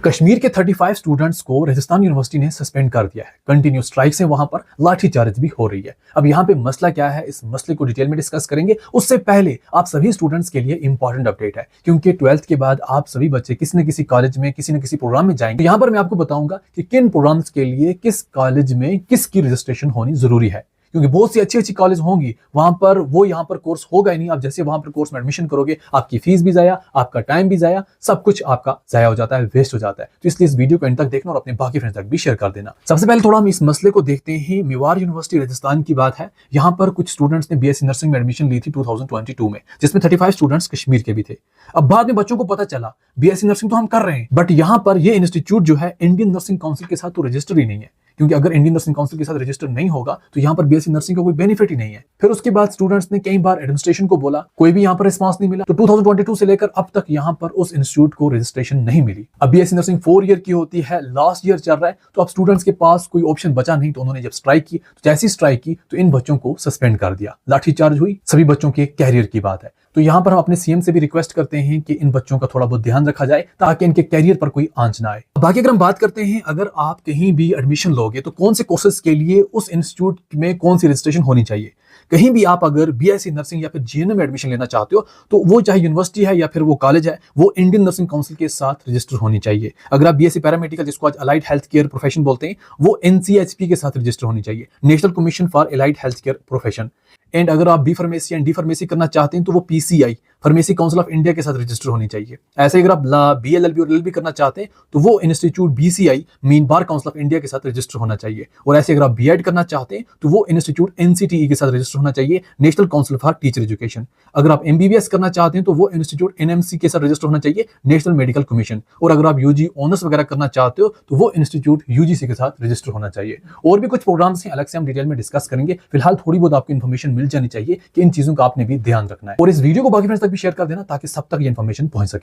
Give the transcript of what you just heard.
कश्मीर के 35 स्टूडेंट्स को राजस्थान यूनिवर्सिटी ने सस्पेंड कर दिया है। कंटिन्यू स्ट्राइक से वहां पर लाठीचार्ज भी हो रही है। अब यहाँ पे मसला क्या है, इस मसले को डिटेल में डिस्कस करेंगे। उससे पहले आप सभी स्टूडेंट्स के लिए इंपॉर्टेंट अपडेट है, क्योंकि 12th के बाद आप सभी बच्चे किसी न किसी कॉलेज में किसी न किसी प्रोग्राम में जाएंगे। यहाँ पर मैं आपको बताऊंगा कि किन प्रोग्राम्स के लिए किस कॉलेज में किसकी रजिस्ट्रेशन होनी जरूरी है, क्योंकि बहुत सी अच्छी अच्छी कॉलेज होंगी, वहां पर वो यहाँ पर कोर्स होगा ही नहीं। आप जैसे वहां पर कोर्स में एडमिशन करोगे, आपकी फीस भी जाया, आपका टाइम भी जाया, सब कुछ आपका जाया हो जाता है, वेस्ट हो जाता है। तो इसलिए इस वीडियो को एंड तक देखना और अपने बाकी फ्रेंड्स तक भी शेयर कर देना। सबसे पहले थोड़ा हम इस मसले को देखते हैं। मेवाड़ यूनिवर्सिटी राजस्थान की बात है। यहाँ पर कुछ स्टूडेंट्स ने बीएससी नर्सिंग में एडमिशन ली थी 2022 में, जिसमें 35 स्टूडेंट्स कश्मीर के भी थे। अब बाद में बच्चों को पता चला बीएससी नर्सिंग तो हम कर रहे हैं, बट यहाँ पर ये इंस्टीट्यूट जो है इंडियन नर्सिंग काउंसिल के साथ तो रजिस्टर ही नहीं है, क्योंकि अगर इंडियन नर्सिंग काउंसिल के साथ रजिस्टर नहीं होगा तो यहाँ पर बीएससी नर्सिंग का कोई बेनिफिट ही नहीं है। फिर उसके बाद स्टूडेंट्स ने कई बार एडमिनिस्ट्रेशन को बोला, कोई भी यहाँ पर रिस्पांस नहीं मिला। तो 2022 से लेकर अब तक यहाँ पर उस इंस्टीट्यूट को रजिस्ट्रेशन नहीं मिली। अब बीएससी नर्सिंग 4 ईयर की होती है, लास्ट ईयर चल रहा है, तो अब स्टूडेंट्स के पास कोई ऑप्शन बचा नहीं। तो उन्होंने जब स्ट्राइक की, तो जैसी स्ट्राइक की तो इन बच्चों को सस्पेंड कर दिया, लाठीचार्ज हुई। सभी बच्चों के कैरियर की बात है, तो यहाँ पर हम अपने सीएम से भी रिक्वेस्ट करते हैं कि इन बच्चों का थोड़ा बहुत ध्यान रखा जाए, ताकि इनके कैरियर पर कोई आंच ना आए। बाकी अगर हम बात करते हैं, अगर आप कहीं भी एडमिशन लोगे तो कौन से कोर्सेज के लिए उस इंस्टीट्यूट में कौन सी रजिस्ट्रेशन होनी चाहिए। कहीं भी आप अगर बीएससी नर्सिंग या फिर जीएनएम में एडमिशन लेना चाहते हो, तो वो चाहे यूनिवर्सिटी है या फिर वो कॉलेज है, वो इंडियन नर्सिंग काउंसिल के साथ रजिस्टर होनी चाहिए। अगर आप बीएससी पैरामेडिकल, जिसको आज अलाइड हेल्थ केयर प्रोफेशन बोलते हैं, वो एनसीएचपी के साथ रजिस्टर होनी चाहिए, national commission for allied health care profession. And अगर आप B pharmacy and D pharmacy करना चाहते हैं, तो वो PCI, pharmacy council of India के साथ रजिस्टर होनी चाहिए। ऐसे अगर आप बीएलएलबी और एलएलबी करना चाहते हैं, तो वो institute BCI, mean bar council of India के साथ रजिस्टर होना चाहिए। और ऐसे अगर आप बीएड करना चाहते हैं, तो वो इंस्टीट्यूट एनसीटीई के साथ रजिस्टर होना चाहिए, national council for teacher education. अगर आप एमबीबीएस करना चाहते हैं, तो वो इंस्टीट्यूट एनएमसी के साथ रजिस्टर होना चाहिए, नेशनल मेडिकल कमीशन। और अगर आप यूजी ऑनर्स वगैरह करना चाहते हो, तो वो इंस्टीट्यूट यूजीसी के साथ रजिस्टर होना चाहिए। और भी कुछ प्रोग्राम्स हैं, अलग से हम डिटेल में डिस्कस करेंगे। फिलहाल थोड़ी बहुत आपको इन्फॉर्मेशन मिल जानी चाहिए कि इन चीजों का आपने भी ध्यान रखना है। और इस वीडियो को बाकी फ्रेंड्स तक भी शेयर कर देना, ताकि सब तक ये इन्फॉर्मेशन पहुंच सके।